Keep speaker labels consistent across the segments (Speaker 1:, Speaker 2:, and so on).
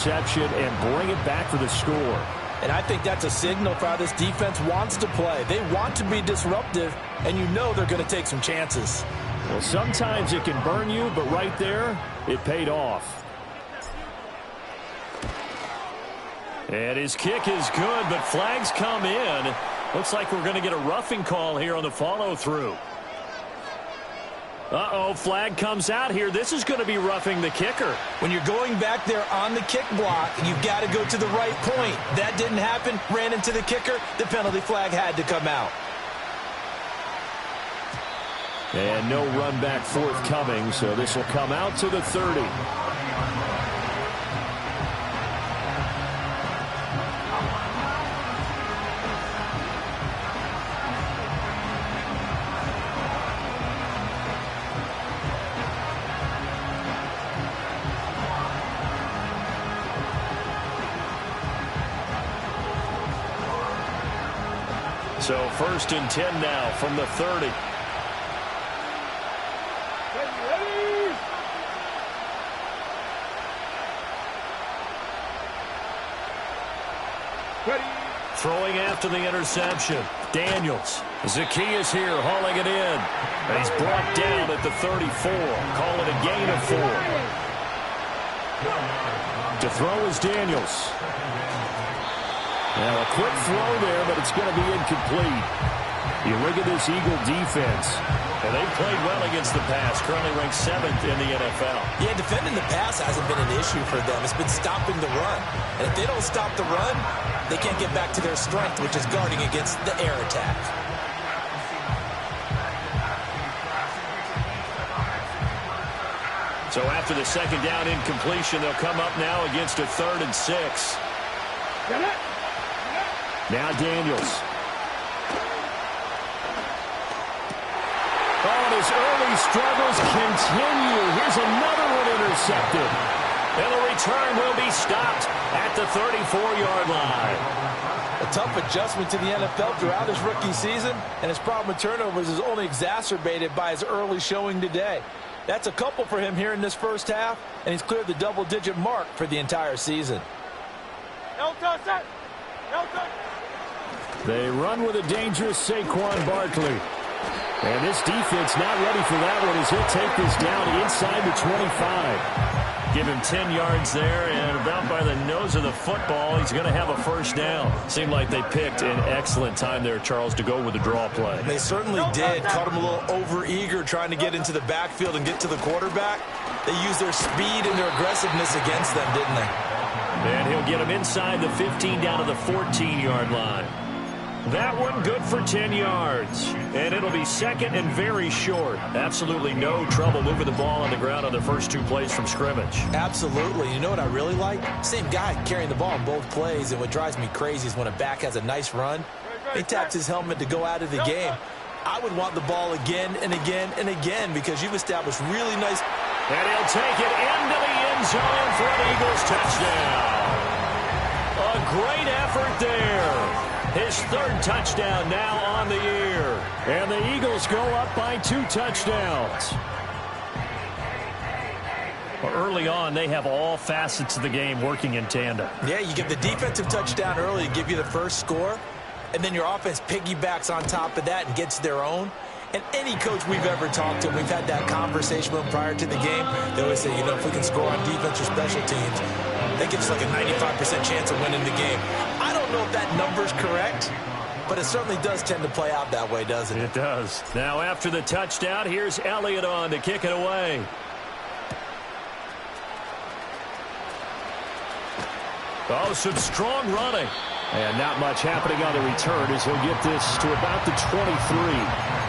Speaker 1: Reception and bring it back for the score.
Speaker 2: And I think that's a signal for how this defense wants to play. They want to be disruptive, and you know they're going to take some chances.
Speaker 1: Well, sometimes it can burn you, but right there, it paid off. And his kick is good, but flags come in. Looks like we're going to get a roughing call here on the follow-through. Uh-oh, flag comes out here. This is going to be roughing the kicker.
Speaker 2: When you're going back there on the kick block, you've got to go to the right point. That didn't happen. Ran into the kicker. The penalty flag had to come out.
Speaker 1: And no run back forthcoming, so this will come out to the 30. So 1st and 10 now from the 30.
Speaker 3: Ready.
Speaker 1: Throwing after the interception. Daniels. Zacchaeus here hauling it in. And he's brought down at the 34. Call it a gain of 4. To throw is Daniels. Now a quick throw there, but it's going to be incomplete. You look at this Eagle defense, and they've played well against the pass, currently ranked 7th in the NFL.
Speaker 2: Yeah, defending the pass hasn't been an issue for them. It's been stopping the run. And if they don't stop the run, they can't get back to their strength, which is guarding against the air attack.
Speaker 1: So after the second down incompletion, they'll come up now against a 3rd and 6.
Speaker 3: Get it.
Speaker 1: Now Daniels. Oh, and his early struggles continue. Here's another one intercepted. And the return will be stopped at the 34-yard line.
Speaker 2: A tough adjustment to the NFL throughout his rookie season, and his problem with turnovers is only exacerbated by his early showing today. That's a couple for him here in this first half, and he's cleared the double-digit mark for the entire season.
Speaker 1: They run with a dangerous Saquon Barkley. And this defense not ready for that one as he'll take this down inside the 25. Give him 10 yards there, and about by the nose of the football, he's going to have a first down. Seemed like they picked an excellent time there, Charles, to go with the draw play.
Speaker 2: They certainly did. Caught him a little over-eager trying to get into the backfield and get to the quarterback. They used their speed and their aggressiveness against them, didn't they?
Speaker 1: And he'll get him inside the 15 down to the 14-yard line. That one good for 10 yards. And it'll be second and very short. Absolutely no trouble moving the ball on the ground on the first 2 plays from scrimmage.
Speaker 2: Absolutely. You know what I really like? Same guy carrying the ball in both plays. And what drives me crazy is when a back has a nice run, he taps his helmet to go out of the game. I would want the ball again and again and again because you've established really nice.
Speaker 1: And he'll take it into the end zone for an Eagles touchdown. A great effort there. His 3rd touchdown now on the year. And the Eagles go up by 2 touchdowns. Well, early on, they have all facets of the game working in tandem.
Speaker 2: Yeah, you get the defensive touchdown early to give you the first score. And then your offense piggybacks on top of that and gets their own. And any coach we've ever talked to, we've had that conversation with them prior to the game, they always say, you know, if we can score on defense or special teams, that gives us like a 95% chance of winning the game. I don't know if that number's correct, but it certainly does tend to play out that way, doesn't it?
Speaker 1: It does. Now after the touchdown, here's Elliott on to kick it away. Oh, some strong running. And not much happening on the return as he'll get this to about the 23.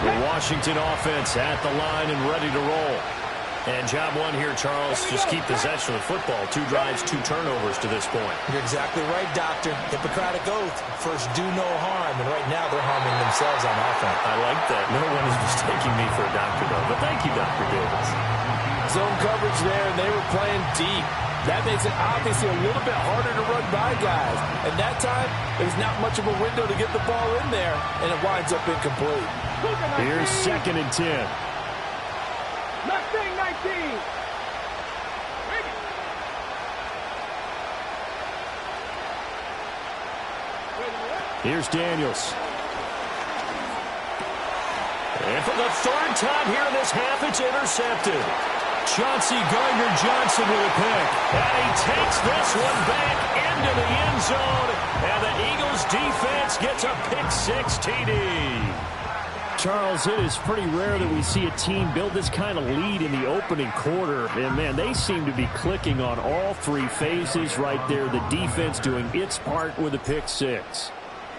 Speaker 1: The Washington offense at the line and ready to roll. And job one here, Charles, just keep possession of the football. 2 drives, 2 turnovers to this point.
Speaker 2: You're exactly right, Doctor. Hippocratic oath. First, do no harm. And right now, they're harming themselves on offense.
Speaker 1: I like that. No one is mistaking me for a doctor, though. But thank you, Dr. Davis.
Speaker 2: Zone coverage there, and they were playing deep. That makes it obviously a little bit harder to run by guys. And that time, there's not much of a window to get the ball in there, and it winds up incomplete.
Speaker 1: Here's 2nd and 10.
Speaker 3: Mustang 19.
Speaker 1: Here's Daniels. And for the third time here in this half, it's intercepted. Chauncey Gardner-Johnson with a pick. And he takes this one back into the end zone. And the Eagles defense gets a pick-6 TD. Charles, it is pretty rare that we see a team build this kind of lead in the opening quarter. And, man, they seem to be clicking on all three phases right there. The defense doing its part with a pick-6.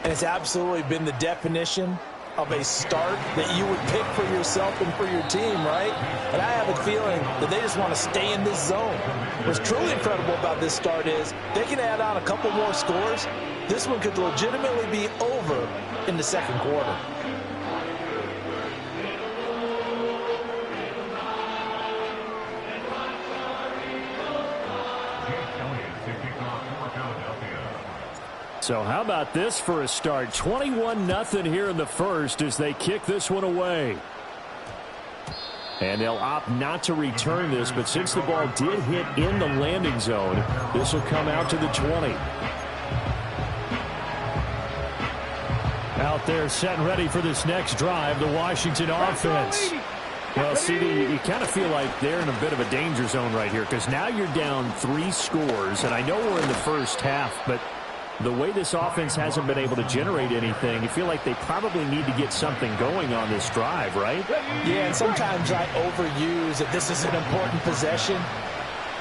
Speaker 2: And it's absolutely been the definition of a start that you would pick for yourself and for your team, right? And I have a feeling that they just want to stay in this zone. What's truly incredible about this start is they can add on a couple more scores. This one could legitimately be over in the second quarter.
Speaker 1: So how about this for a start? 21-0 here in the first as they kick this one away. And they'll opt not to return this, but since the ball did hit in the landing zone, this will come out to the 20. Out there set and ready for this next drive, the Washington offense. Well, CD, you kind of feel like they're in a bit of a danger zone right here because now you're down 3 scores, and I know we're in the first half, but the way this offense hasn't been able to generate anything, you feel like they probably need to get something going on this drive, right?
Speaker 2: Yeah, and sometimes I overuse that this is an important possession,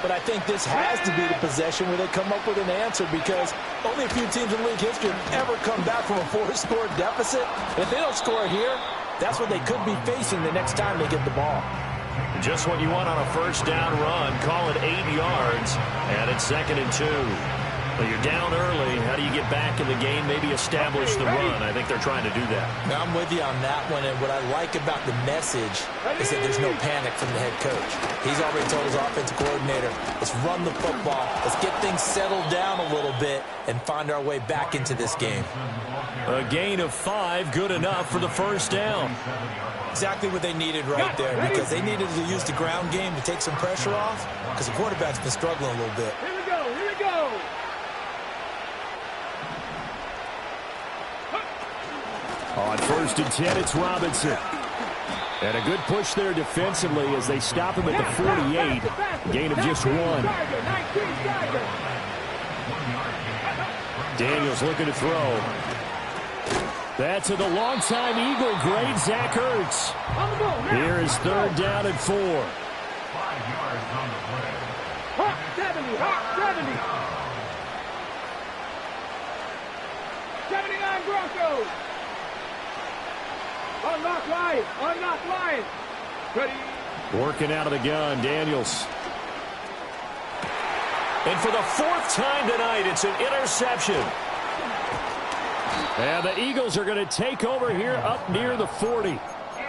Speaker 2: but I think this has to be the possession where they come up with an answer because only a few teams in league history have ever come back from a 4-score deficit. And if they don't score here, that's what they could be facing the next time they get the ball.
Speaker 1: Just what you want on a first down run. Call it 8 yards, and it's 2nd and 2. Well, you're down early. How do you get back in the game? Maybe establish the run. I think they're trying to do that.
Speaker 2: Now, I'm with you on that one, and what I like about the message is that there's no panic from the head coach. He's already told his offensive coordinator, let's run the football, let's get things settled down a little bit and find our way back into this game.
Speaker 1: A gain of 5, good enough for the first down.
Speaker 2: Exactly what they needed right there because they needed to use the ground game to take some pressure off because the quarterback's been struggling a little bit.
Speaker 3: Here we go, here we go.
Speaker 1: On 1st and 10, it's Robinson. And a good push there defensively as they stop him at the 48. Gain of just 1. Daniels looking to throw. That's to the longtime Eagle, great Zach Ertz. Here is 3rd down and 4.
Speaker 3: 70, 79 Broncos. Unlock Lions. Unlock Lions. Ready.
Speaker 1: Working out of the gun, Daniels. And for the 4th time tonight, it's an interception. And the Eagles are going to take over here up near the 40.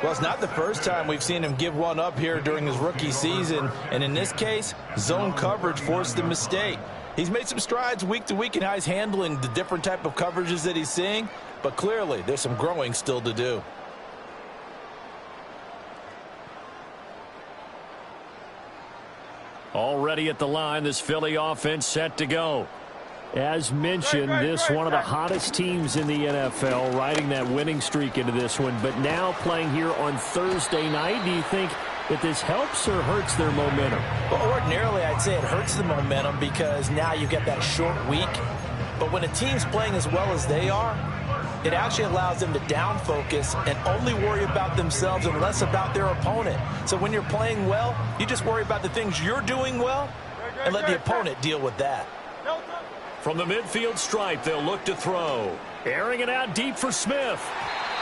Speaker 2: Well, it's not the first time we've seen him give one up here during his rookie season. And in this case, zone coverage forced the mistake. He's made some strides week to week in how he's handling the different type of coverages that he's seeing. But clearly, there's some growing still to do.
Speaker 1: Already at the line, this Philly offense set to go. As mentioned, this one of the hottest teams in the NFL, riding that winning streak into this one, but now playing here on Thursday night. Do you think that this helps or hurts their momentum?
Speaker 2: Well, ordinarily, I'd say it hurts the momentum because now you get that short week. But when a team's playing as well as they are, it actually allows them to down focus and only worry about themselves and less about their opponent. So when you're playing well, you just worry about the things you're doing well and let the opponent deal with that.
Speaker 1: From the midfield stripe, they'll look to throw. Airing it out deep for Smith.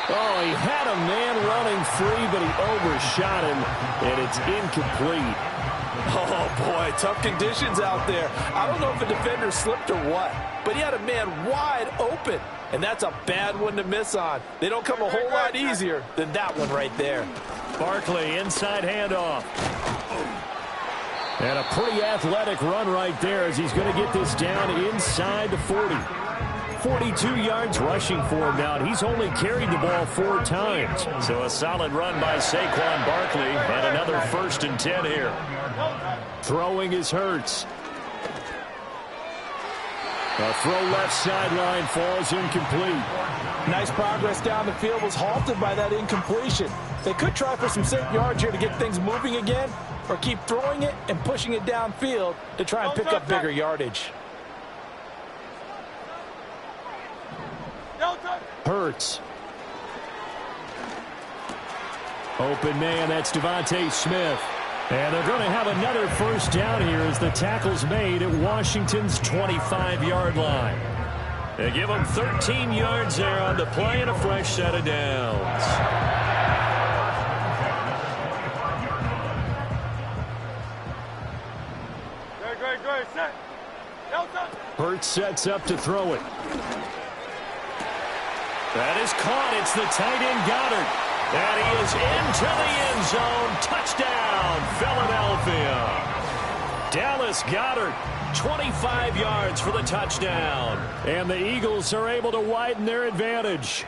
Speaker 1: Oh, he had a man running free, but he overshot him, and it's incomplete.
Speaker 2: Oh, boy, tough conditions out there. I don't know if a defender slipped or what, but he had a man wide open, and that's a bad one to miss on. They don't come a whole lot easier than that one right there.
Speaker 1: Barkley, inside handoff. And a pretty athletic run right there as he's going to get this down inside the 40. 42 yards rushing for him now. He's only carried the ball 4 times. So a solid run by Saquon Barkley, and another 1st and 10 here. Throwing is Hurts. A throw left sideline falls incomplete.
Speaker 2: Nice progress down the field, was halted by that incompletion. They could try for some safe yards here to get things moving again, or keep throwing it and pushing it downfield to try and pick up bigger yardage.
Speaker 1: Hurts. Open man, that's Devontae Smith. And they're going to have another 1st down here as the tackle's made at Washington's 25-yard line. They give them 13 yards there on the play and a fresh set of downs.
Speaker 3: Great, set.
Speaker 1: Hurts sets up to throw it. That is caught. It's the tight end Goddard. And he is into the end zone. Touchdown, Philadelphia. Dallas Goedert, 25 yards for the touchdown. And the Eagles are able to widen their advantage.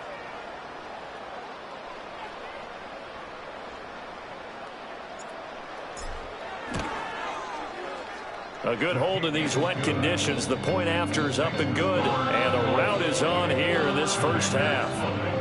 Speaker 1: A good hold in these wet conditions. The point after is up and good. And a route is on here in this 1st half.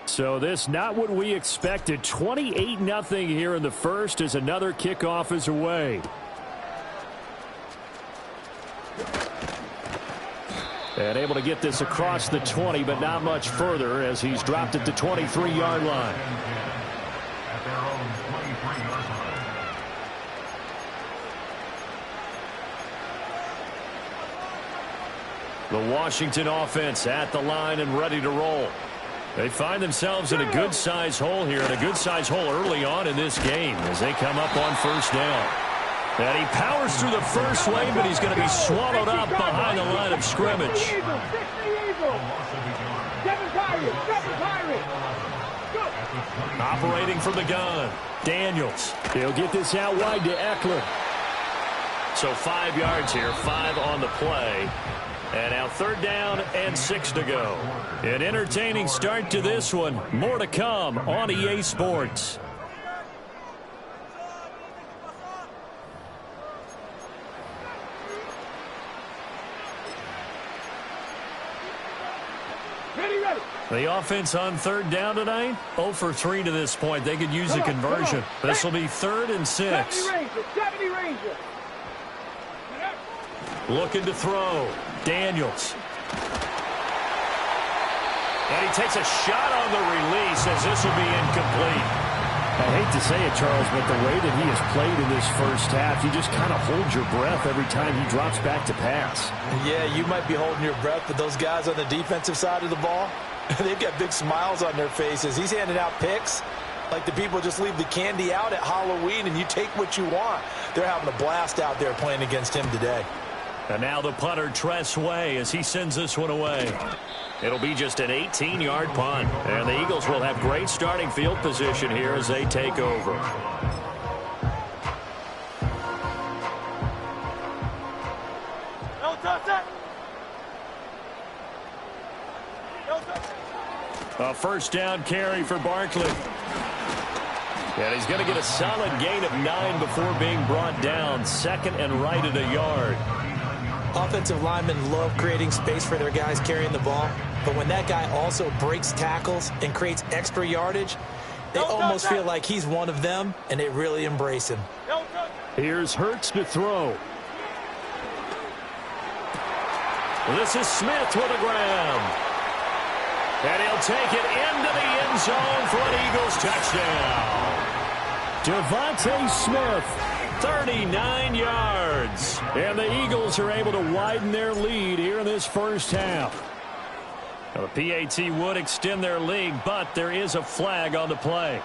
Speaker 1: So this not what we expected. 28-0 here in the 1st as another kickoff is away. And able to get this across the 20, but not much further as he's dropped at the 23-yard line. The Washington offense at the line and ready to roll. They find themselves in a good-sized hole here, and a good-sized hole early on in this game as they come up on 1st down. And he powers through the first wave, but he's going to be swallowed up behind the line of scrimmage. Operating from the gun, Daniels. He'll get this out wide to Eckler. So 5 yards here, 5 on the play. And now 3rd down and 6 to go. An entertaining start to this one. More to come on EA Sports. The offense on 3rd down tonight, 0 for 3 to this point. They could use a conversion. This will be 3rd and 6.
Speaker 3: 70 Ranger.
Speaker 1: Looking to throw. Daniels. And he takes a shot on the release as this will be incomplete. I hate to say it, Charles, but the way that he has played in this 1st half, you just kind of hold your breath every time he drops back to pass.
Speaker 2: Yeah, you might be holding your breath, but those guys on the defensive side of the ball, they've got big smiles on their faces. He's handing out picks like the people just leave the candy out at Halloween and you take what you want. They're having a blast out there playing against him today.
Speaker 1: And now the punter, Tress Way, as he sends this one away. It'll be just an 18-yard punt. And the Eagles will have great starting field position here as they take over. A 1st down carry for Barkley. And he's going to get a solid gain of 9 before being brought down. 2nd and right at a yard.
Speaker 2: Offensive linemen love creating space for their guys carrying the ball. But when that guy also breaks tackles and creates extra yardage, they almost feel like he's one of them, and they really embrace him.
Speaker 1: Here's Hurts to throw. This is Smith with a grab. And he'll take it into the end zone for an Eagles touchdown. Devontae Smith, 39 yards. And the Eagles are able to widen their lead here in this 1st half. Now, the PAT would extend their lead, but there is a flag on the play.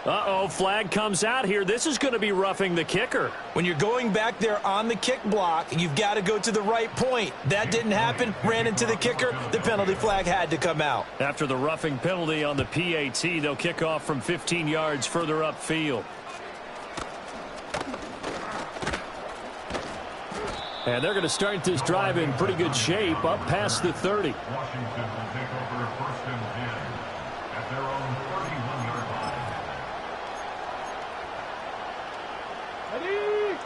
Speaker 1: Uh-oh, flag comes out here. This is going to be roughing the kicker.
Speaker 2: When you're going back there on the kick block, you've got to go to the right point. That didn't happen. Ran into the kicker. The penalty flag had to come out.
Speaker 1: After the roughing penalty on the PAT, they'll kick off from 15 yards further upfield. And they're going to start this drive in pretty good shape, up past the 30.
Speaker 4: Washington will take over 1st and 10 at their own 31-yard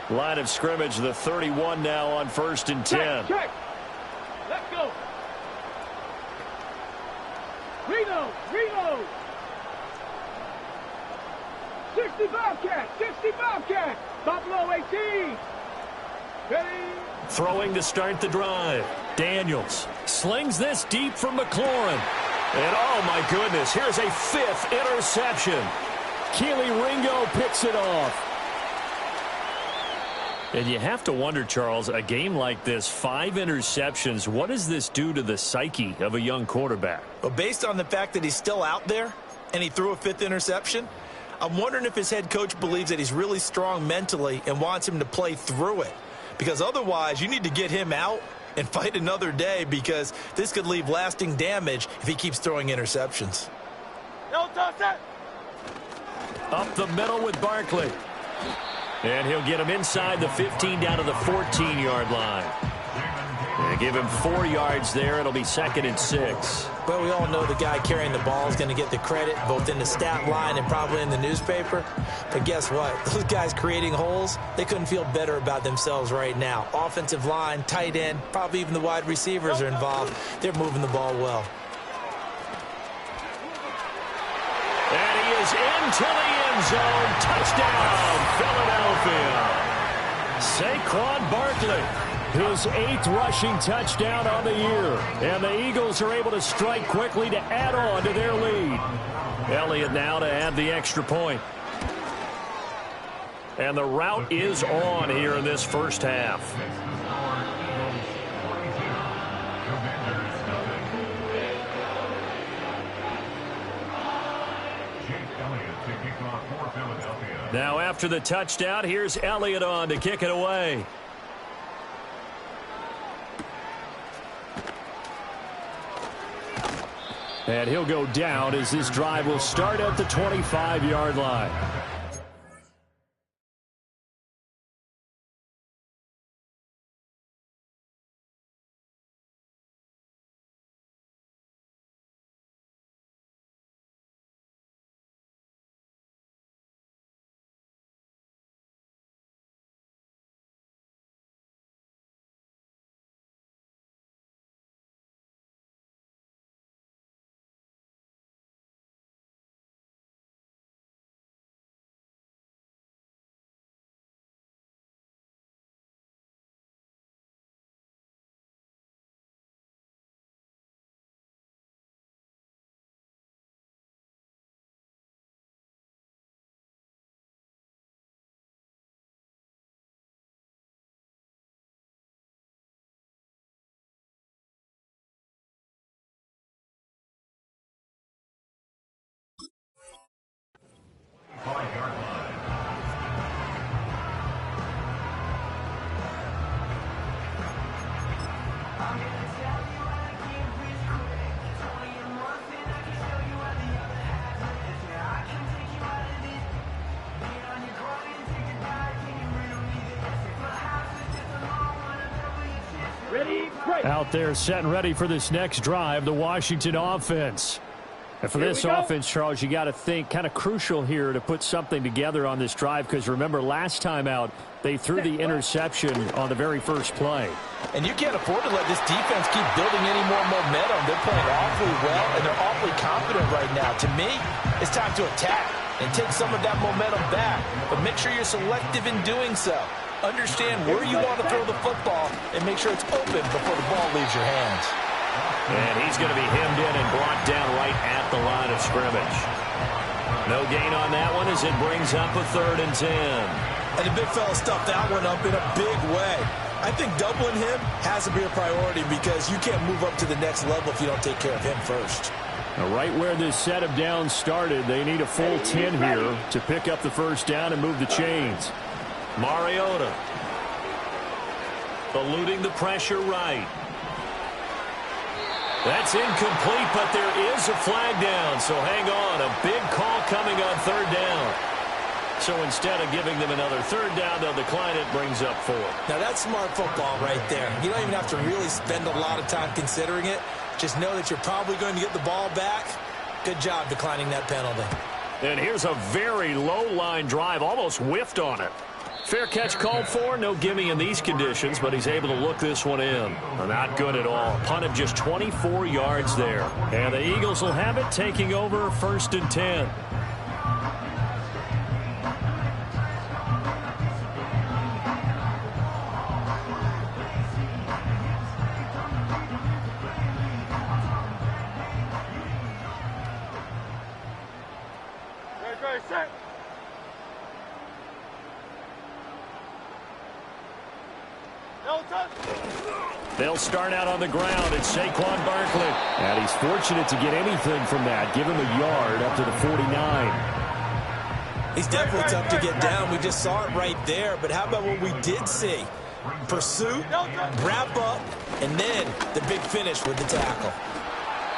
Speaker 4: line.
Speaker 1: Line of scrimmage, the 31 now on 1st and 10.
Speaker 3: Check. Let's go. Reno. 60 Bobcat. Buffalo 18. Ready.
Speaker 1: Throwing to start the drive. Daniels slings this deep from McLaurin. And oh my goodness, here's a 5th interception. Keely Ringo picks it off. And you have to wonder, Charles, a game like this, 5 interceptions, what does this do to the psyche of a young quarterback?
Speaker 2: Well, based on the fact that he's still out there and he threw a 5th interception, I'm wondering if his head coach believes that he's really strong mentally and wants him to play through it. Because otherwise, you need to get him out and fight another day, because this could leave lasting damage if he keeps throwing interceptions.
Speaker 3: No toss it.
Speaker 1: Up the middle with Barkley. And he'll get him inside the 15 down to the 14-yard line. They give him 4 yards there. It'll be 2nd and 6.
Speaker 2: Well, we all know the guy carrying the ball is going to get the credit, both in the stat line and probably in the newspaper. But guess what? Those guys creating holes, they couldn't feel better about themselves right now. Offensive line, tight end, probably even the wide receivers are involved. They're moving the ball well.
Speaker 1: And he is into the end zone. Touchdown, Philadelphia. Saquon Barkley, his 8th rushing touchdown on the year. And the Eagles are able to strike quickly to add on to their lead. Elliott now to add the extra point. And the route is on here in this first half. Now after the touchdown, here's Elliott on to kick it away. And he'll go down as this drive will start at the 25-yard line. Out there set and ready for this next drive, the Washington offense. And for this offense, Charles, you got to think kind of crucial here to put something together on this drive, because remember last time out they threw the interception on the very first play.
Speaker 2: And you can't afford to let this defense keep building any more momentum. They're playing awfully well, and they're awfully confident right now. To me, it's time to attack and take some of that momentum back. But make sure you're selective in doing so. Understand where you want to throw the football and make sure it's open before the ball leaves your hands.
Speaker 1: And he's going to be hemmed in and brought down right at the line of scrimmage. No gain on that one as it brings up a 3rd and 10.
Speaker 2: And the big fella stuffed that one up in a big way. I think doubling him has to be a priority, because you can't move up to the next level if you don't take care of him first.
Speaker 1: Now, right where this set of downs started, they need a full 10 here to pick up the first down and move the chains.
Speaker 2: Mariota eluding the pressure right. That's incomplete, but there is a flag down, so hang on. A big call coming on third down. So instead of giving them another third down, they'll decline it, brings up 4.
Speaker 5: Now that's smart football right there. You don't even have to really spend a lot of time considering it. Just know that you're probably going to get the ball back. Good job declining that penalty.
Speaker 1: And here's a very low-line drive, almost whiffed on it. Fair catch called for, no gimme in these conditions, but he's able to look this one in. Not good at all. Punt of just 24 yards there. And the Eagles will have it, taking over 1st and 10.
Speaker 3: Set.
Speaker 1: They'll start out on the ground. It's Saquon Barkley. And he's fortunate to get anything from that. Give him a yard up to the 49.
Speaker 5: He's definitely tough to get down. We just saw it right there. But how about what we did see? Pursuit, wrap up, and then the big finish with the tackle.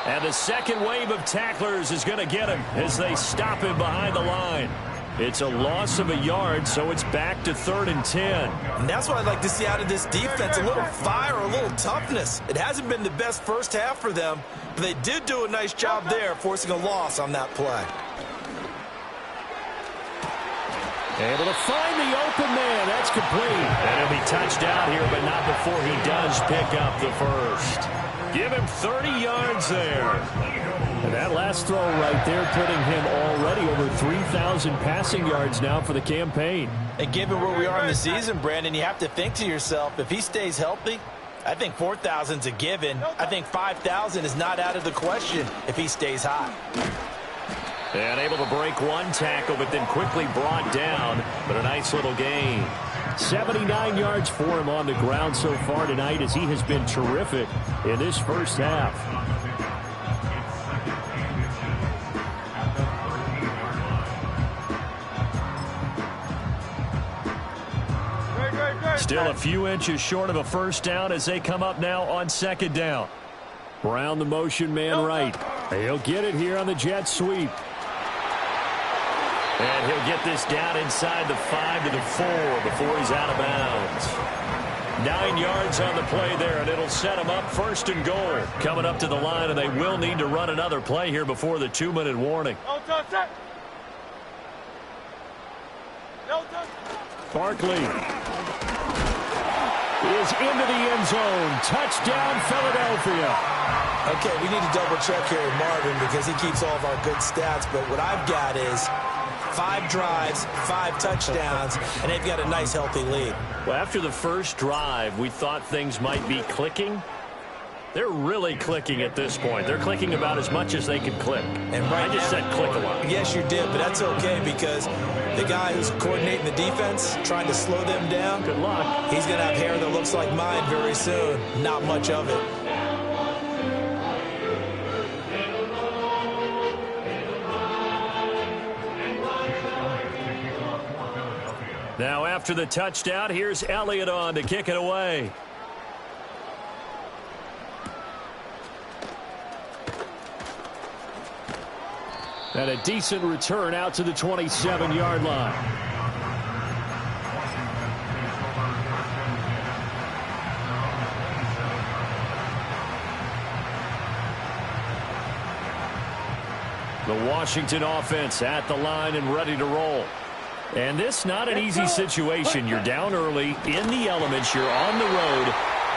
Speaker 1: And the second wave of tacklers is going to get him as they stop him behind the line. It's a loss of a yard, so it's back to 3rd and 10.
Speaker 5: And that's what I'd like to see out of this defense, a little fire, a little toughness. It hasn't been the best first half for them, but they did do a nice job there, forcing a loss on that play.
Speaker 1: Able to find the open man. That's complete. And he'll be touched out here, but not before he does pick up the first. Give him 30 yards there. And that last throw right there putting him already over 3,000 passing yards now for the campaign.
Speaker 5: And given where we are in the season, Brandon, you have to think to yourself, if he stays healthy, I think 4,000's a given. I think 5,000 is not out of the question if he stays hot.
Speaker 1: And able to break one tackle, but then quickly brought down. But a nice little gain. 79 yards for him on the ground so far tonight as he has been terrific in this first half. Still a few inches short of a first down as they come up now on 2nd down. Brown the motion man right. He'll get it here on the jet sweep. And he'll get this down inside the 5 to the 4 before he's out of bounds. 9 yards on the play there, and it'll set him up 1st and goal. Coming up to the line, and they will need to run another play here before the 2-minute warning. Barkley is into the end zone. Touchdown, Philadelphia.
Speaker 5: Okay, we need to double check here with Marvin because he keeps all of our good stats, but what I've got is 5 drives, 5 touchdowns, and they've got a nice, healthy lead.
Speaker 1: Well, after the first drive, we thought things might be clicking. They're really clicking at this point. They're clicking about as much as they can click.
Speaker 5: And right
Speaker 1: I just said click a lot.
Speaker 5: Yes, you did, but that's okay because the guy who's coordinating the defense, trying to slow them down,
Speaker 1: good luck.
Speaker 5: He's going to have hair that looks like mine very soon. Not much of it.
Speaker 1: Now after the touchdown, here's Elliott on to kick it away. And a decent return out to the 27-yard line. The Washington offense at the line and ready to roll. And this not an easy situation. You're down early, in the elements, you're on the road.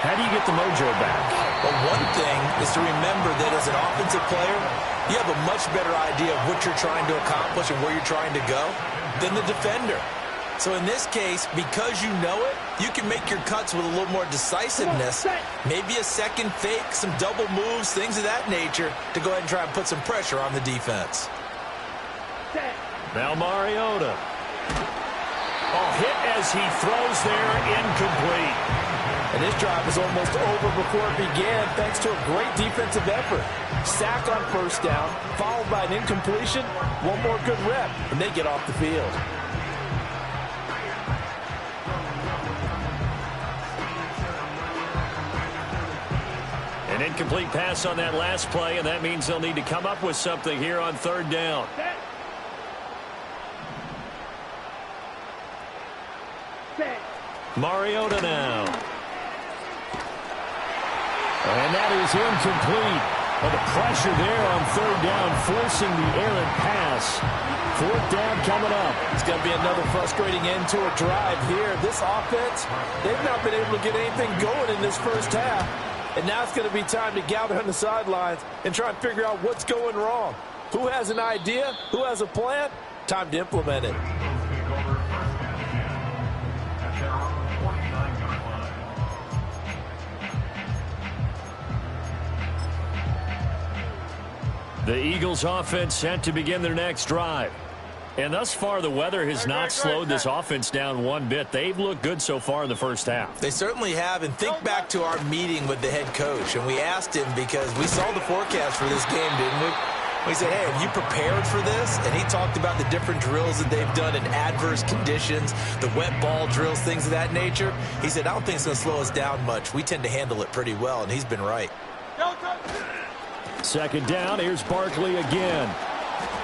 Speaker 1: How do you get the mojo back?
Speaker 5: Well, one thing is to remember that as an offensive player, you have a much better idea of what you're trying to accomplish and where you're trying to go than the defender. So in this case, because you know it, you can make your cuts with a little more decisiveness. Maybe a second fake, some double moves, things of that nature to go ahead and try and put some pressure on the defense.
Speaker 1: Now Mariota. Oh, hit as he throws there, incomplete.
Speaker 2: And this drive is almost over before it began thanks to a great defensive effort. Sack on first down, followed by an incompletion. One more good rep, and they get off the field.
Speaker 1: An incomplete pass on that last play, and that means they'll need to come up with something here on third down. Mariota now. And that is incomplete. But the pressure there on third down, forcing the errant pass. Fourth down coming up.
Speaker 2: It's going to be another frustrating end to a drive here. This offense, they've not been able to get anything going in this first half. And now it's going to be time to gather on the sidelines and try and figure out what's going wrong. Who has an idea? Who has a plan? Time to implement it.
Speaker 1: The Eagles offense set to begin their next drive. And thus far, the weather has not slowed this offense down one bit. They've looked good so far in the first half.
Speaker 2: They certainly have. And think back to our meeting with the head coach. And we asked him because we saw the forecast for this game, didn't we? We said, hey, have you prepared for this? And he talked about the different drills that they've done in adverse conditions, the wet ball drills, things of that nature. He said, I don't think it's going to slow us down much. We tend to handle it pretty well, and he's been right.
Speaker 1: Second down, here's Barkley again.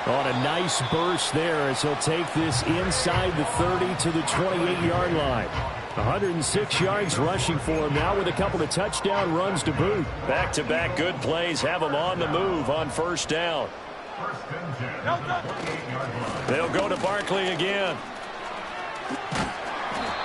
Speaker 1: On a nice burst there as he'll take this inside the 30 to the 28-yard line. 106 yards rushing for him now with a couple of touchdown runs to boot. Back-to-back good plays have him on the move on first down. They'll go to Barkley again.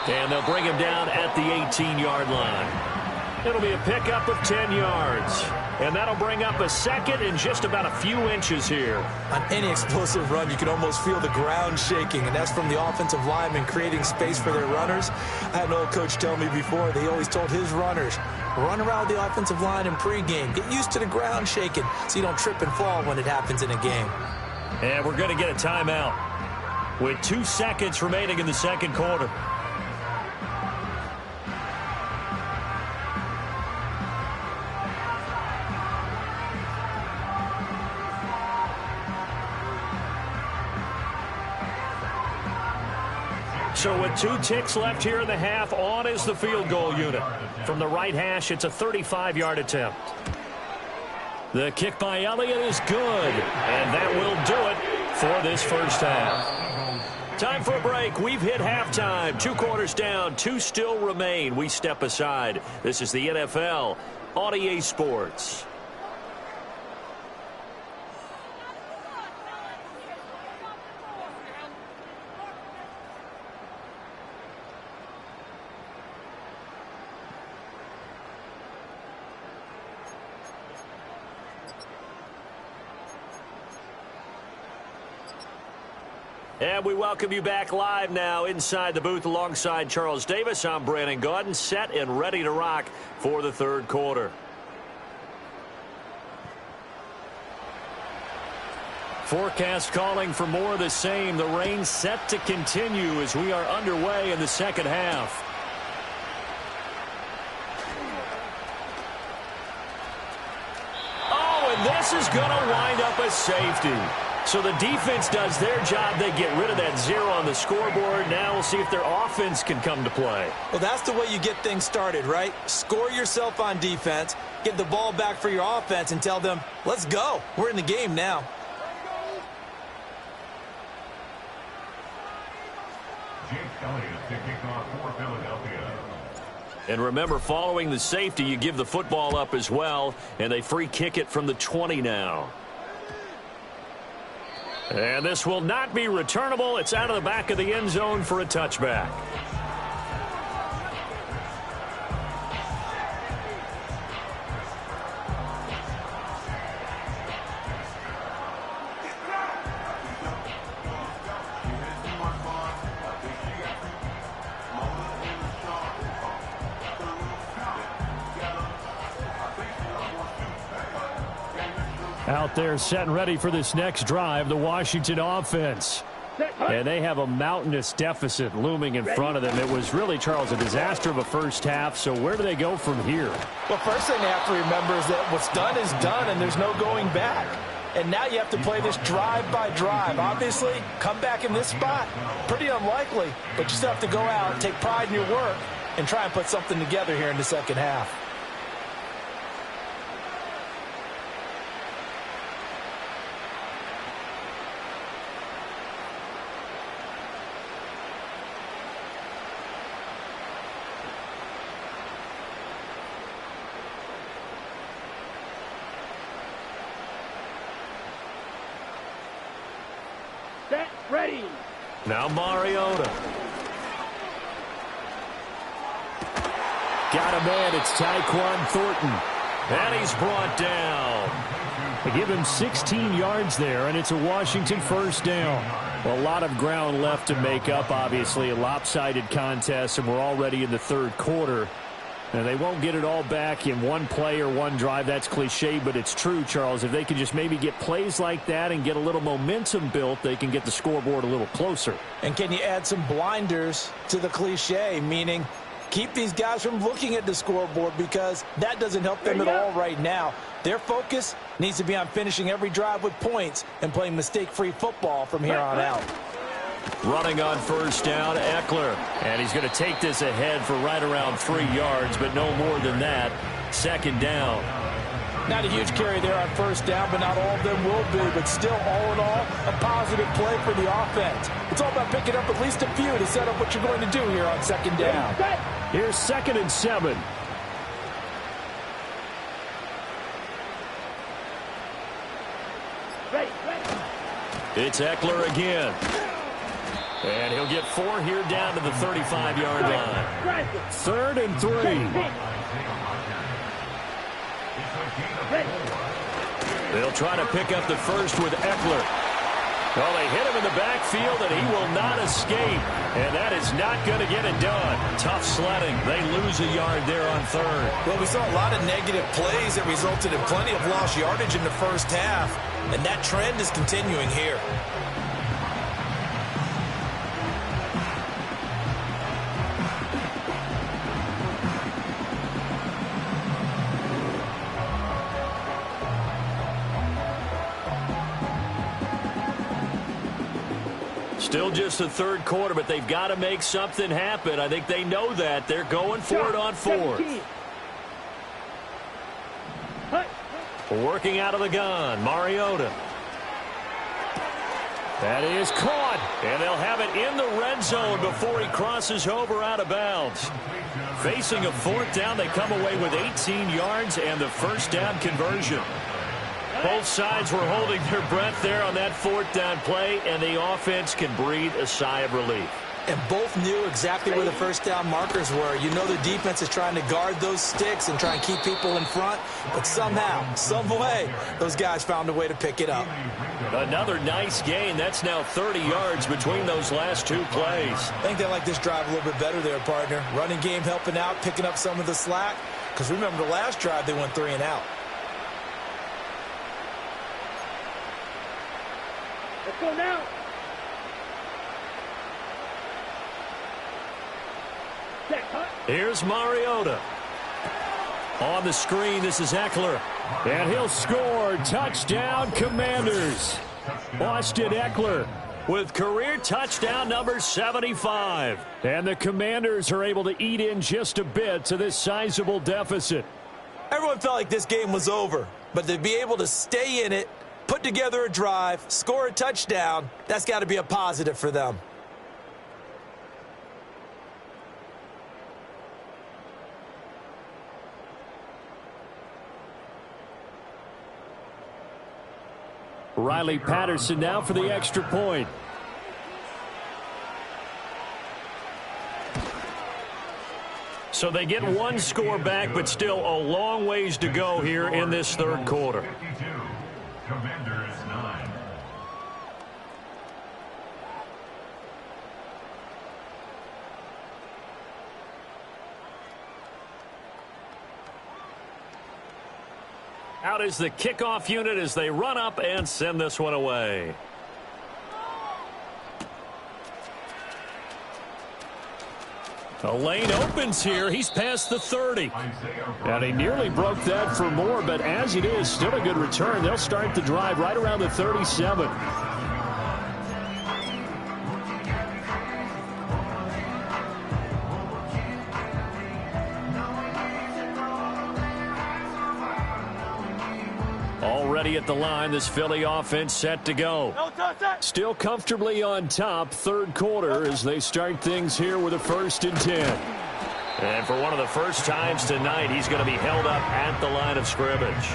Speaker 1: And they'll bring him down at the 18-yard line. It'll be a pickup of 10 yards. And that'll bring up a second and just about a few inches here.
Speaker 2: On any explosive run, you can almost feel the ground shaking, and that's from the offensive linemen creating space for their runners. I had an old coach tell me before, they always told his runners, run around the offensive line in pregame. Get used to the ground shaking so you don't trip and fall when it happens in a game.
Speaker 1: And we're going to get a timeout with 2 seconds remaining in the second quarter. So with 2 ticks left here in the half, on is the field goal unit. From the right hash, it's a 35-yard attempt. The kick by Elliott is good, and that will do it for this first half. Time for a break. We've hit halftime. 2 quarters down, 2 still remain. We step aside. This is the NFL on EA Sports. And we welcome you back live now inside the booth alongside Charles Davis. I'm Brandon Gaudin, set and ready to rock for the third quarter. Forecast calling for more of the same. The rain set to continue as we are underway in the second half. Oh, and this is going to wind up a safety. So the defense does their job. They get rid of that 0 on the scoreboard. Now we'll see if their offense can come to play.
Speaker 2: Well, that's the way you get things started, right? Score yourself on defense, get the ball back for your offense, and tell them, let's go. We're in the game now.
Speaker 4: Jake Elliott to kick off for Philadelphia.
Speaker 1: And remember, following the safety, you give the football up as well, and they free kick it from the 20 now. And this will not be returnable. It's out of the back of the end zone for a touchback. Out there set and ready for this next drive, the Washington offense. And they have a mountainous deficit looming in front of them. It was really, Charles, a disaster of a first half. So where do they go from here?
Speaker 2: Well, first thing they have to remember is that what's done is done, and there's no going back. And now you have to play this drive by drive. Obviously, come back in this spot, pretty unlikely. But you still have to go out and take pride in your work and try and put something together here in the second half.
Speaker 3: Set, ready.
Speaker 1: Now Mariota. Got a man. It's Tyquan Thornton. And he's brought down. They give him 16 yards there, and it's a Washington first down. A lot of ground left to make up, obviously. A lopsided contest, and we're already in the third quarter. And they won't get it all back in one play or one drive. That's cliche, but it's true, Charles. If they can just maybe get plays like that and get a little momentum built, they can get the scoreboard a little closer.
Speaker 2: And can you add some blinders to the cliche, meaning keep these guys from looking at the scoreboard, because that doesn't help them at all right now. Their focus needs to be on finishing every drive with points and playing mistake-free football from here on out.
Speaker 1: Running on first down, Eckler. And he's going to take this ahead for right around 3 yards, but no more than that. Second down.
Speaker 2: Not a huge carry there on first down, but not all of them will be. But still, all in all, a positive play for the offense. It's all about picking up at least a few to set up what you're going to do here on second down.
Speaker 1: Here's 2nd and 7. It's Eckler again. And he'll get 4 here down to the 35-yard line. 3rd and 3. They'll try to pick up the first with Eckler. Well, they hit him in the backfield, and he will not escape. And that is not going to get it done. Tough sledding. They lose a yard there on 3rd.
Speaker 2: Well, we saw a lot of negative plays that resulted in plenty of lost yardage in the first half. And that trend is continuing here.
Speaker 1: Still just the third quarter, but they've got to make something happen. I think they know that. They're going for it on 4th. Working out of the gun, Mariota. That is caught, and they'll have it in the red zone before he crosses over out of bounds. Facing a 4th down, they come away with 18 yards and the first down conversion. Both sides were holding their breath there on that 4th down play, and the offense can breathe a sigh of relief.
Speaker 2: And both knew exactly where the first down markers were. You know the defense is trying to guard those sticks and try and keep people in front, but somehow, some way, those guys found a way to pick it up.
Speaker 1: Another nice gain. That's now 30 yards between those last 2 plays.
Speaker 2: I think they like this drive a little bit better there, partner. Running game helping out, picking up some of the slack, because remember the last drive they went 3 and out.
Speaker 3: Let's go now.
Speaker 1: Here's Mariota. On the screen, this is Eckler. And he'll score. Touchdown, Commanders. Austin Eckler with career touchdown number 75. And the Commanders are able to eat in just a bit to this sizable deficit.
Speaker 2: Everyone felt like this game was over, but to be able to stay in it, put together a drive, score a touchdown, that's got to be a positive for them.
Speaker 1: Riley Patterson now for the extra point. So they get 1 score back, but still a long ways to go here in this third quarter.
Speaker 4: Commanders 9.
Speaker 1: Out is the kickoff unit as they run up and send this one away. A lane opens here. He's past the 30. And he nearly broke that for more, but as it is, still a good return. They'll start the drive right around the 37. Already at the line, this Philly offense set to go. Still comfortably on top, third quarter, as they start things here with a 1st and 10. And for one of the first times tonight, he's going to be held up at the line of scrimmage.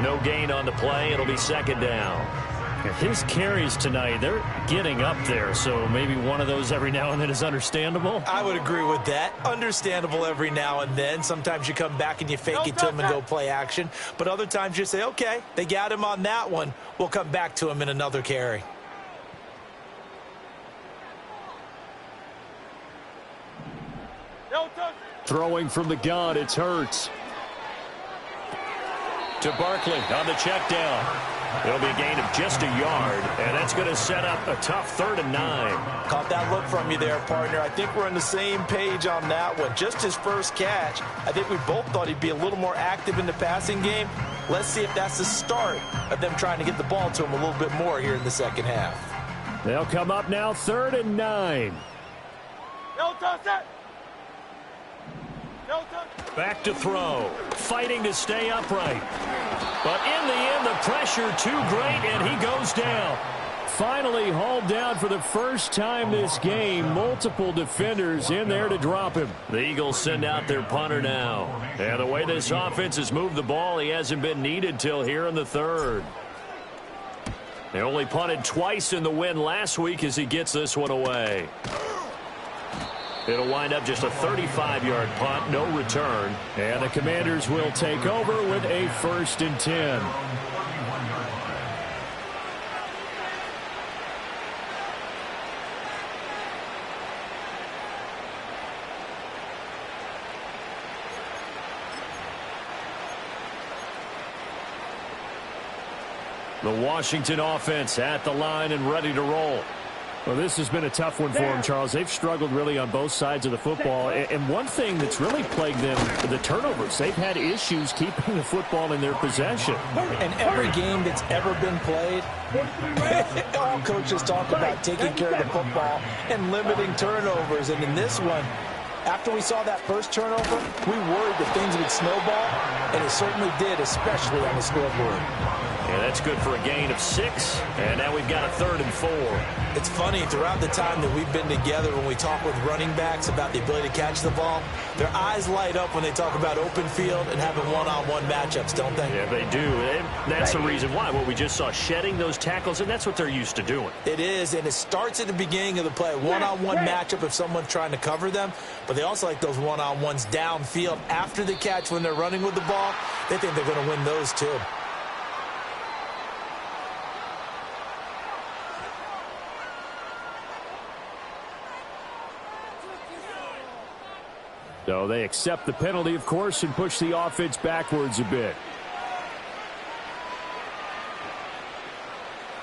Speaker 1: No gain on the play. It'll be 2nd down. His carries tonight, they're getting up there, so maybe one of those every now and then is understandable.
Speaker 2: I would agree with that. Understandable every now and then. Sometimes you come back and you fake it to him and go play action. But other times you say, okay, they got him on that one. We'll come back to him in another carry.
Speaker 1: Throwing from the gun, it's Hurts. To Barkley on the check down. It'll be a gain of just a yard, and that's going to set up a tough 3rd and 9.
Speaker 2: Caught that look from you there, partner. I think we're on the same page on that one. Just his first catch. I think we both thought he'd be a little more active in the passing game. Let's see if that's the start of them trying to get the ball to him a little bit more here in the second half.
Speaker 1: They'll come up now 3rd and 9. Back to throw. Fighting to stay upright. But in the end, the pressure too great, and he goes down. Finally hauled down for the first time this game. Multiple defenders in there to drop him. The Eagles send out their punter now. And the way this offense has moved the ball, he hasn't been needed till here in the 3rd. They only punted twice in the win last week as he gets this one away. It'll wind up just a 35-yard punt, no return. And the Commanders will take over with a 1st and 10. The Washington offense at the line and ready to roll. Well, this has been a tough one for them, Charles. They've struggled really on both sides of the football. And one thing that's really plagued them, the turnovers. They've had issues keeping the football in their possession.
Speaker 2: And every game that's ever been played, all coaches talk about taking care of the football and limiting turnovers. And in this one, after we saw that first turnover, we worried that things would snowball, and it certainly did, especially on the scoreboard.
Speaker 1: Yeah, that's good for a gain of 6, and now we've got a 3rd and 4.
Speaker 2: It's funny, throughout the time that we've been together, when we talk with running backs about the ability to catch the ball, their eyes light up when they talk about open field and having one-on-one matchups, don't they?
Speaker 1: Yeah, they do. And that's the reason why. What we just saw, shedding those tackles, and that's what they're used to doing.
Speaker 2: It is, and it starts at the beginning of the play. One-on-one matchup if someone's trying to cover them, but they also like those one-on-ones downfield after the catch when they're running with the ball. They think they're going to win those too.
Speaker 1: So they accept the penalty, of course, and push the offense backwards a bit.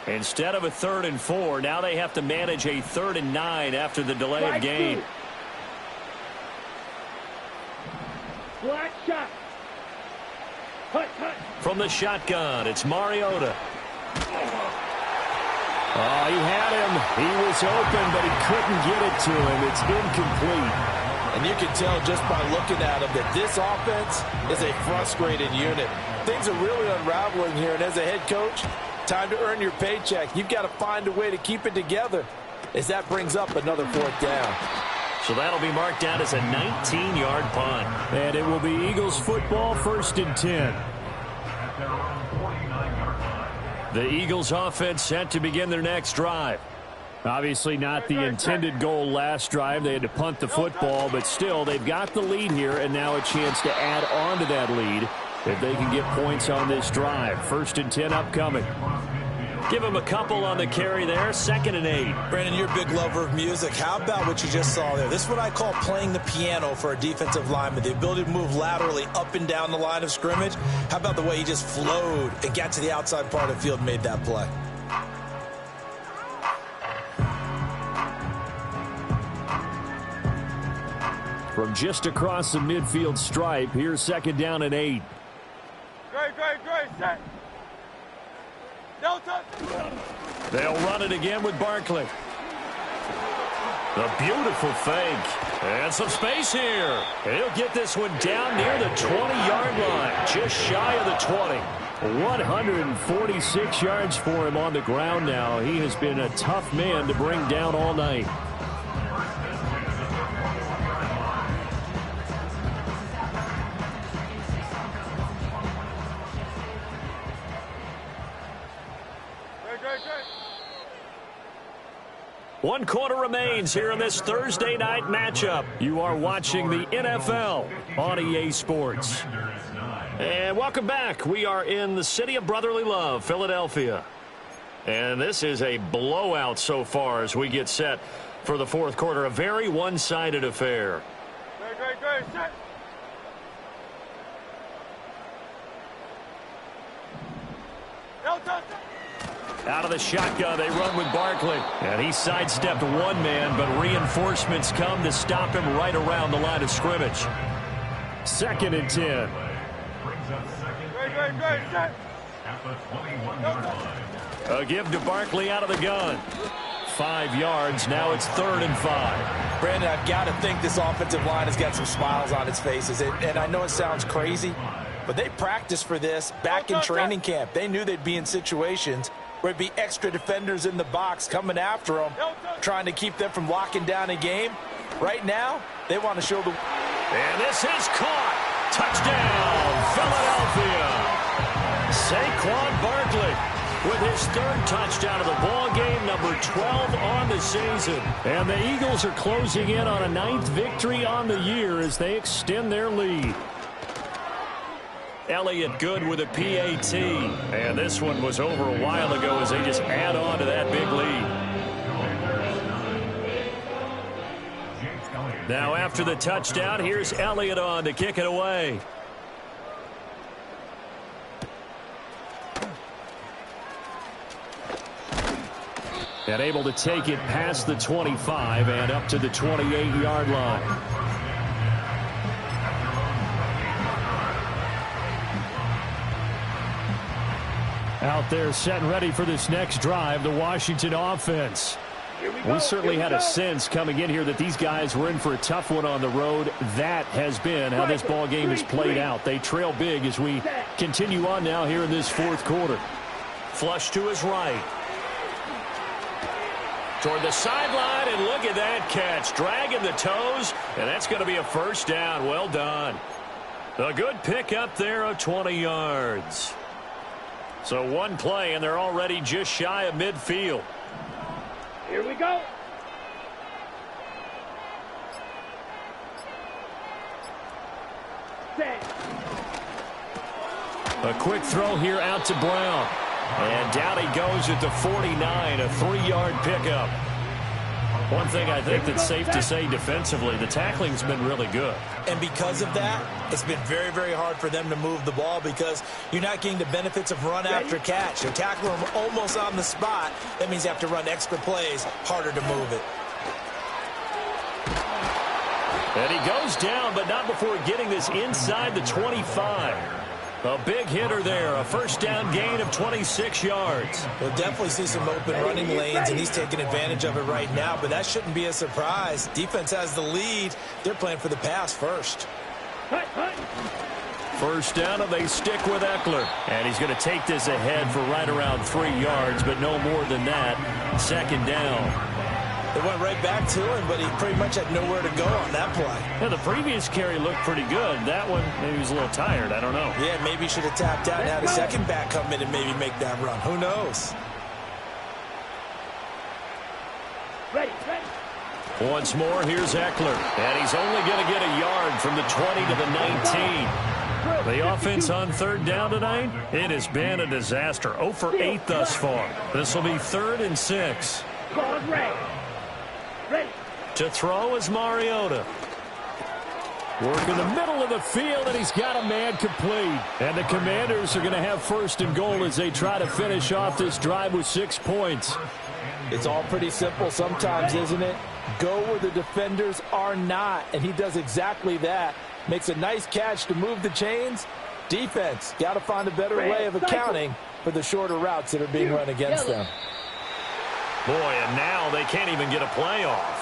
Speaker 1: Instead of a 3rd and 4, now they have to manage a 3rd and 9 after the delay of game.
Speaker 3: Black shot. Cut.
Speaker 1: From the shotgun, it's Mariota. Oh, he had him. He was open, but he couldn't get it to him. It's incomplete.
Speaker 2: And you can tell just by looking at him that this offense is a frustrated unit. Things are really unraveling here, and as a head coach, time to earn your paycheck. You've got to find a way to keep it together as that brings up another 4th down.
Speaker 1: So that'll be marked down as a 19-yard punt. And it will be Eagles football, 1st and 10. The Eagles offense set to begin their next drive. Obviously not the intended goal last drive. They had to punt the football, but still, they've got the lead here, and now a chance to add on to that lead if they can get points on this drive. 1st and 10 upcoming. Give them a couple on the carry there. 2nd and 8.
Speaker 2: Brandon, you're a big lover of music. How about what you just saw there? This is what I call playing the piano for a defensive lineman. The ability to move laterally up and down the line of scrimmage. How about the way he just flowed and got to the outside part of the field and made that play?
Speaker 1: from just across the midfield stripe. Here's 2nd down and 8.
Speaker 3: Great, set. Delta.
Speaker 1: They'll run it again with Barkley. The beautiful fake. And some space here. He'll get this one down near the 20-yard line, just shy of the 20. 146 yards for him on the ground now. He has been a tough man to bring down all night. One quarter remains here in this Thursday night matchup. You are watching the NFL on EA Sports. And welcome back. We are in the city of brotherly love, Philadelphia. And this is a blowout so far as we get set for the fourth quarter. A very one-sided affair.
Speaker 3: Great, set. Delta.
Speaker 1: Out of the shotgun, they run with Barkley. And he sidestepped one man, but reinforcements come to stop him right around the line of scrimmage. 2nd and 10.
Speaker 3: Great, set.
Speaker 4: At the 21-yard line.
Speaker 1: A give to Barkley out of the gun. 5 yards. Now it's 3rd and 5.
Speaker 2: Brandon, I've got to think this offensive line has got some smiles on its faces. And I know it sounds crazy, but they practiced for this back in training camp. They knew they'd be in situations where it'd be extra defenders in the box coming after them, trying to keep them from locking down a game. Right now, they want to show the...
Speaker 1: And this is caught. Touchdown, Philadelphia. Saquon Barkley with his 3rd touchdown of the ball game, number 12 on the season. And the Eagles are closing in on a 9th victory on the year as they extend their lead. Elliott good with a PAT. And this one was over a while ago as they just add on to that big lead. Now after the touchdown, here's Elliott on to kick it away. And able to take it past the 25 and up to the 28-yard line. Out there set and ready for this next drive, the Washington offense. We certainly had a sense coming in here that these guys were in for a tough one on the road. That has been how this ball game has played out. They trail big as we continue on now here in this fourth quarter. Flush to his right. Toward the sideline, and look at that catch. Dragging the toes, and that's going to be a 1st down. Well done. A good pick up there of 20 yards. So one play, and they're already just shy of midfield.
Speaker 3: Here we go. Set.
Speaker 1: A quick throw here out to Brown. And down he goes at the 49, a 3-yard pickup. One thing I think that's safe to say defensively, the tackling's been really good.
Speaker 2: And because of that, it's been very, very hard for them to move the ball because you're not getting the benefits of run after catch. You're tackling them almost on the spot. That means you have to run extra plays, harder to move it.
Speaker 1: And he goes down, but not before getting this inside the 25. A big hitter there, a 1st down gain of 26 yards.
Speaker 2: We'll definitely see some open running lanes, and he's taking advantage of it right now, but that shouldn't be a surprise. Defense has the lead. They're playing for the pass first.
Speaker 1: 1st down, and they stick with Eckler. And he's going to take this ahead for right around 3 yards, but no more than that. 2nd down.
Speaker 2: They went right back to him, but he pretty much had nowhere to go on that play.
Speaker 1: Yeah, the previous carry looked pretty good. That one, maybe he was a little tired. I don't know.
Speaker 2: Yeah, maybe he should have tapped out and had a second back come in and maybe make that run. Who knows?
Speaker 3: Ready.
Speaker 1: Once more, here's Eckler. And he's only going to get a yard from the 20 to the 19. The offense on 3rd down tonight, it has been a disaster. 0 for 8 thus far. This will be 3rd and 6.
Speaker 3: Ready.
Speaker 1: To throw is Mariota. Work in the middle of the field, and he's got a man complete. And the Commanders are going to have 1st and goal as they try to finish off this drive with 6 points.
Speaker 2: It's all pretty simple sometimes, isn't it?
Speaker 5: Go where the defenders are not, and he does exactly that. Makes a nice catch to move the chains. Defense, got to find a better way of accounting for the shorter routes that are being run against them.
Speaker 1: Boy, and now they can't even get a play off.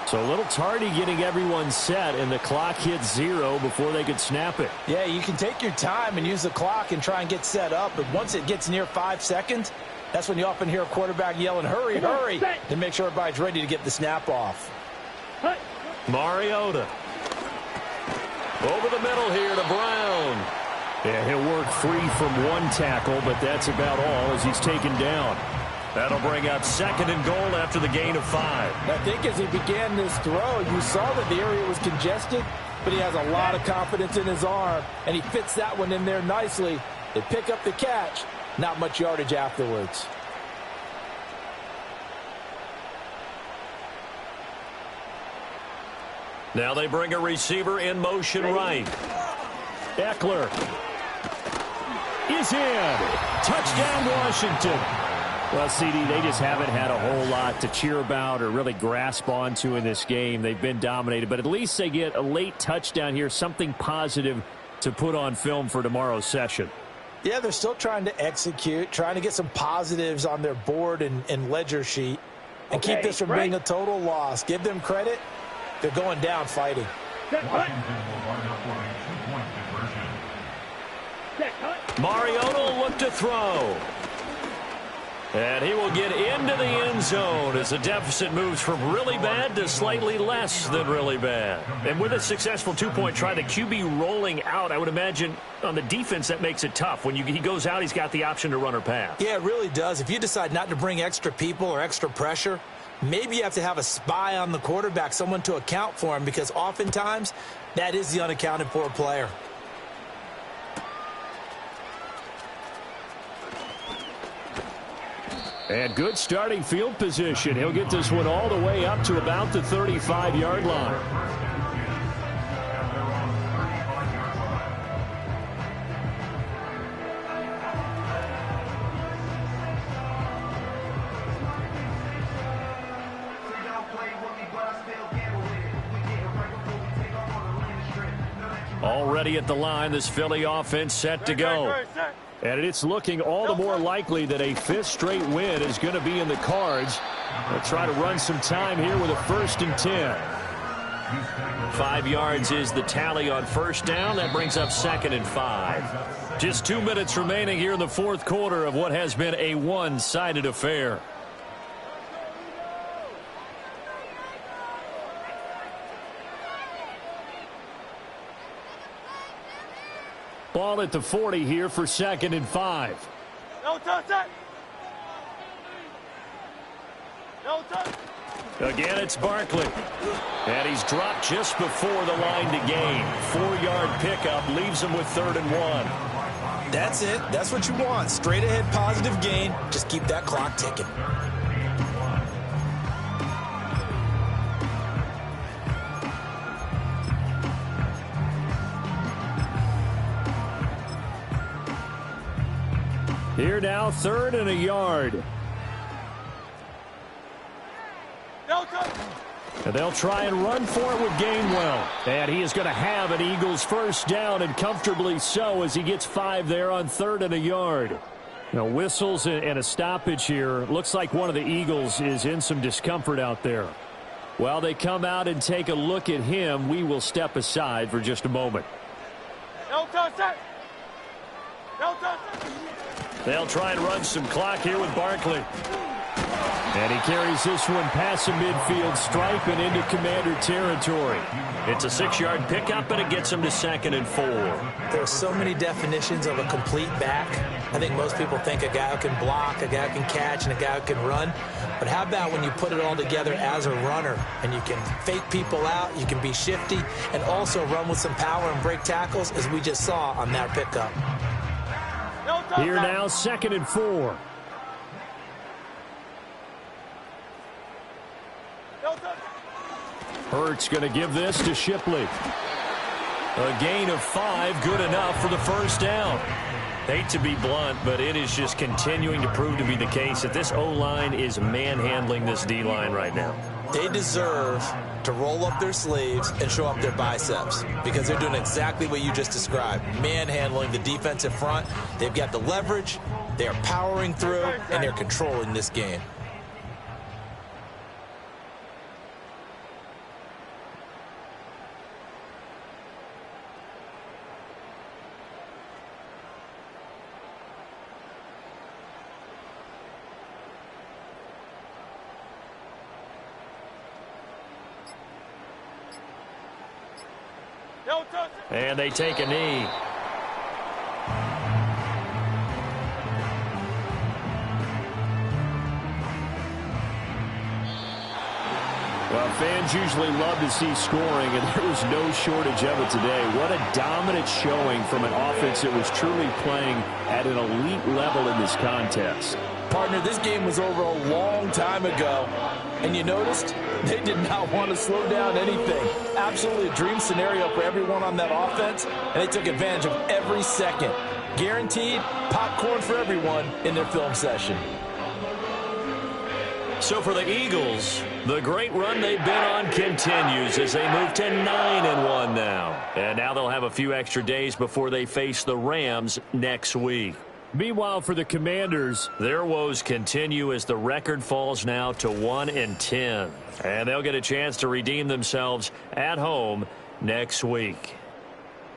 Speaker 1: So a little tardy getting everyone set, and the clock hits 0 before they could snap it.
Speaker 5: Yeah, you can take your time and use the clock and try and get set up, but once it gets near 5 seconds, that's when you often hear a quarterback yelling, hurry, hurry, to make sure everybody's ready to get the snap off.
Speaker 1: Mariota. Over the middle here to Brown. Yeah, he'll work free from one tackle, but that's about all as he's taken down. That'll bring up 2nd and goal after the gain of 5.
Speaker 5: I think as he began this throw, you saw that the area was congested, but he has a lot of confidence in his arm, and he fits that one in there nicely. They pick up the catch, not much yardage afterwards.
Speaker 1: Now they bring a receiver in motion right. Eckler is in. Touchdown, Washington. Well, CD, they just haven't had a whole lot to cheer about or really grasp onto in this game. They've been dominated, but at least they get a late touchdown here, something positive to put on film for tomorrow's session.
Speaker 5: Yeah, they're still trying to execute, trying to get some positives on their board and ledger sheet, and keep this from being a total loss. Give them credit. They're going down fighting.
Speaker 4: Washington will line up for a 2-point conversion.
Speaker 1: Mariota will look to throw. And he will get into the end zone as the deficit moves from really bad to slightly less than really bad. And with a successful 2-point try, the QB rolling out, I would imagine on the defense that makes it tough. When he goes out, he's got the option to run or pass.
Speaker 5: Yeah, it really does. If you decide not to bring extra people or extra pressure, maybe you have to have a spy on the quarterback, someone to account for him, because oftentimes that is the unaccounted for player.
Speaker 1: And good starting field position. He'll get this one all the way up to about the 35-yard line. Already at the line, this Philly offense set to go. And it's looking all the more likely that a 5th straight win is going to be in the cards. They'll try to run some time here with a 1st and 10. 5 yards is the tally on 1st down. That brings up 2nd and 5. Just 2 minutes remaining here in the 4th quarter of what has been a one-sided affair. Ball at the 40 here for 2nd and 5.
Speaker 3: No touch that. No touch.
Speaker 1: Again, it's Barkley. And he's dropped just before the line to gain. 4-yard pickup leaves him with 3rd and 1.
Speaker 5: That's it. That's what you want. Straight ahead positive gain. Just keep that clock ticking.
Speaker 1: Here now, 3rd and a yard.
Speaker 3: No touch.
Speaker 1: And they'll try and run for it with Gainwell. And he is going to have an Eagles 1st down, and comfortably so, as he gets 5 there on 3rd and a yard. Now, whistles and a stoppage here. Looks like one of the Eagles is in some discomfort out there. While they come out and take a look at him, we will step aside for just a moment.
Speaker 3: No touch that. No touch that.
Speaker 1: They'll try and run some clock here with Barkley. And he carries this one past the midfield stripe and into Commander territory. It's a 6-yard pickup, and it gets him to 2nd and 4.
Speaker 5: There are so many definitions of a complete back. I think most people think a guy who can block, a guy who can catch, and a guy who can run. But how about when you put it all together as a runner, and you can fake people out, you can be shifty, and also run with some power and break tackles, as we just saw on that pickup.
Speaker 1: Here now, 2nd and 4. Hurts going to give this to Shipley. A gain of 5, good enough for the 1st down. Hate to be blunt, but it is just continuing to prove to be the case that this O-line is manhandling this D-line right now.
Speaker 2: They deserve to roll up their sleeves and show up their biceps because they're doing exactly what you just described. Manhandling the defensive front. They've got the leverage. They are powering through, and they're controlling this game.
Speaker 1: And they take a knee. Well, fans usually love to see scoring, and there was no shortage of it today. What a dominant showing from an offense that was truly playing at an elite level in this contest.
Speaker 2: Partner, this game was over a long time ago, and you noticed they did not want to slow down anything. Absolutely a dream scenario for everyone on that offense, and they took advantage of every second. Guaranteed popcorn for everyone in their film session.
Speaker 1: So for the Eagles, the great run they've been on continues as they move to 9-1 now. And now they'll have a few extra days before they face the Rams next week. Meanwhile, for the Commanders, their woes continue as the record falls now to 1-10. And they'll get a chance to redeem themselves at home next week.